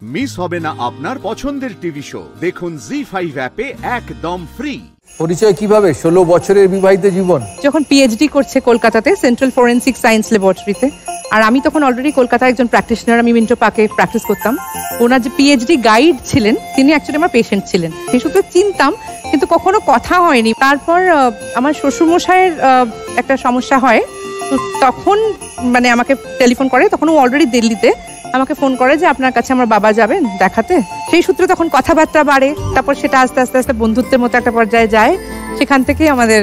Miss হবে না আপনার পছন্দের টিভি শো। দেখুন জি5 অ্যাপে একদম ফ্রি। পরিচয় কিভাবে 16 বছরের বিবাহিত জীবন? যখন পিএইচডি করছে কলকাতাতে সেন্ট্রাল ফরেন্সিক সায়েন্স ল্যাবরেটরিতে, আর আমি তখন অলরেডি কলকাতায় একজন প্র্যাকটিশনার, আমি মিন্টো পার্কে প্র্যাকটিস করতাম। ওনার যে পিএইচডি গাইড ছিলেন তিনি অ্যাকচুয়ালি আমার পেশেন্ট ছিলেন, সেই সূত্রে চিনতাম কিন্তু কখনো কথা হয়নি। তারপর আমার শ্বশুরমশাইয়ের একটা সমস্যা হয়, তো তখন মানে আমাকে টেলিফোন করে, তখন ও অলরেডি দিল্লিতে আমাকে ফোন করে যে আপনার কাছে আমার বাবা যাবেন দেখাতে। সেই সূত্রে তখন কথাবার্তা বাড়ে, তারপর সেটা আস্তে আস্তে আস্তে বন্ধুত্বের মতো একটা পর্যায়ে যায়। সেখান থেকে আমাদের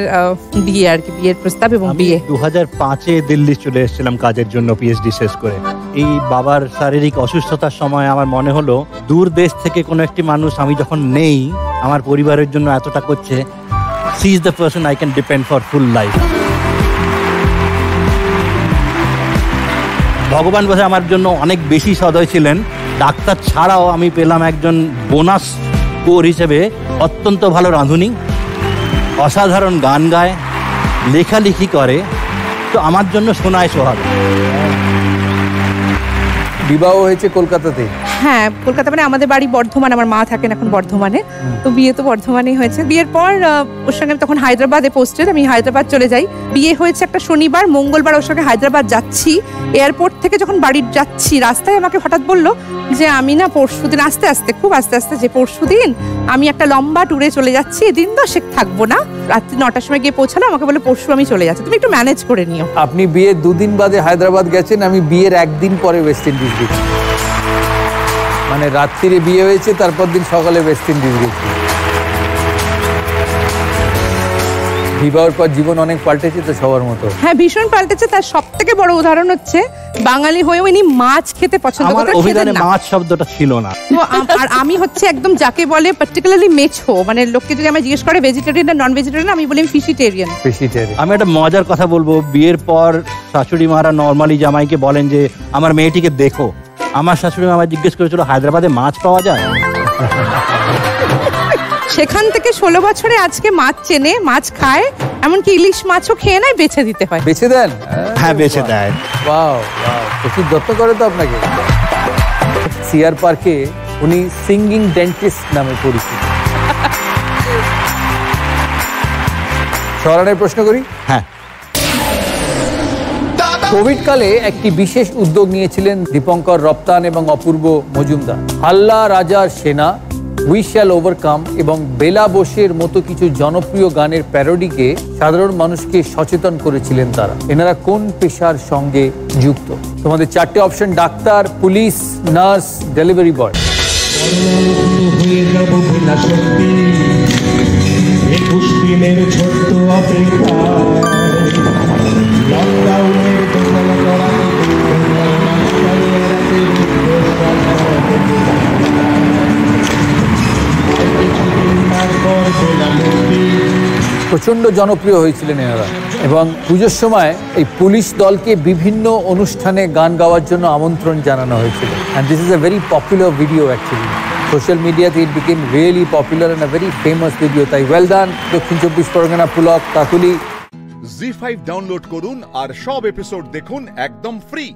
বিয়ে আর কি, বিয়ের প্রস্তাব এবং বিয়ে। 2005-এ দিল্লি চলে এসেছিলাম কাজের জন্য পিএইচডি শেষ করে। এই বাবার শারীরিক অসুস্থতার সময় আমার মনে হলো দূর দেশ থেকে কোনো একটি মানুষ আমি যখন নেই, আমার পরিবারের জন্য এতটা করছে, she is the person I can depend for full life. ভগবান বসে আমার জন্য অনেক বেশি সদয় ছিলেন। ডাক্তার ছাড়াও আমি পেলাম একজন বোনাস কোর হিসেবে অত্যন্ত ভালো রাঁধুনি, অসাধারণ গান গায়, লেখালেখি করে, তো আমার জন্য সোনায় সোহাগা। বিবাহ হয়েছে কলকাতাতে? হ্যাঁ, কলকাতা মানে আমাদের বাড়ি বর্ধমান, আমার মা থাকেন এখন বর্ধমানে, তো বিয়ে তো বর্ধমানেই হয়েছে। বিয়ের পর ওর সঙ্গে তখন হায়দ্রাবাদে পোস্টেড, আমি হায়দ্রাবাদ চলে যাই। বিয়ে হয়েছে একটা শনিবার, মঙ্গলবার ওর সঙ্গে হায়দ্রাবাদ যাচ্ছি। এয়ারপোর্ট থেকে যখন বাড়ি যাচ্ছি রাস্তায় আমাকে হঠাৎ বললো যে আমি না পরশুদিন, আস্তে আস্তে খুব আস্তে আস্তে, যে পরশুদিন আমি একটা লম্বা ট্যুরে চলে যাচ্ছি, দিন 10 থাকবো না। রাত্রি 9টার সময় গিয়ে পৌঁছালো, আমাকে বলে পরশু আমি চলে যাচ্ছি, তুমি একটু ম্যানেজ করে নিও। আপনি বিয়ের 2 দিন বাদে হায়দ্রাবাদ গেছেন, আমি বিয়ের 1 দিন পরে ওয়েস্ট ইন্ডিজ গেছি। মানে রাত্রিরে বিয়ে হয়েছে, তারপর দিন সকালে ওয়েস্ট ইন্ডিজ গেছি। বিবাহের পর জীবন অনেক পাল্টেছে তো সবার মতো। হ্যাঁ, ভীষণ পাল্টেছে। তার সব থেকে বড় উদাহরণ হচ্ছে বাঙালি হয়েও ইনি মাছ খেতে পছন্দ করতেন। আমার অভিধানে মাছ শব্দটা ছিল না। আর আমি হচ্ছে একদম যাকে বলে পার্টিকুলারলি মেছো, মানে লোককে যদি আমায় জিজ্ঞেস করে ভেজিটেরিয়ান না নন ভেজিটেরিয়ান, আমি বলি ফিশিটেরিয়ান। আমি একটা মজার কথা বলবো, বিয়ের পর শাশুড়ি মারা নর্মালি জামাইকে বলেন যে আমার মেয়েটিকে দেখো। আমার শাশুড়ি মা জিজ্ঞেস করেছিল হায়দ্রাবাদে মাছ পাওয়া যায়? সেখান থেকে 16 বছরে আজকে মাছ চেনে, মাছ খায়, এমনকি ইলিশ মাছও খেয়ে নেয়, বেছে দিতে হয়। বেছে দেন? হ্যাঁ, বেছে দেয়। ওয়াও, প্রচুর যত্ন করে তো আপনাকে। সিআর পার্কে উনি সিঙ্গিং ডেন্টিস্ট নামে পরিচিত। সরানের প্রশ্ন করি? হ্যাঁ। কোভিড কালে একটি বিশেষ উদ্যোগ নিয়েছিলেন দীপঙ্কর রপ্তান এবং অপূর্ব মজুমদার। হাল্লা রাজার সেনা, উই শ্যাল ওভারকাম এবং বেলা বোসের মতো কিছু জনপ্রিয় গানের প্যারোডিকে সাধারণ মানুষকে সচেতন করেছিলেন তারা। এনারা কোন পেশার সঙ্গে যুক্ত? তোমাদের 4টে option: doctor, police, nurse, delivery boy. প্রচন্ড জনপ্রিয় হয়েছিলেন এনারা, এবং পুজোর সময় এই পুলিশ দলকে বিভিন্ন অনুষ্ঠানে গান গাওয়ার জন্য আমন্ত্রণ জানানো হয়েছিল। And this is a very popular video actually. Social মিডিয়াতে it became really popular and a very famous video. তাই well done Dakshin 24 Pargana, Pulak, Kakuli. Zee5 download করুন আর সব এপিসোড দেখুন একদম ফ্রি।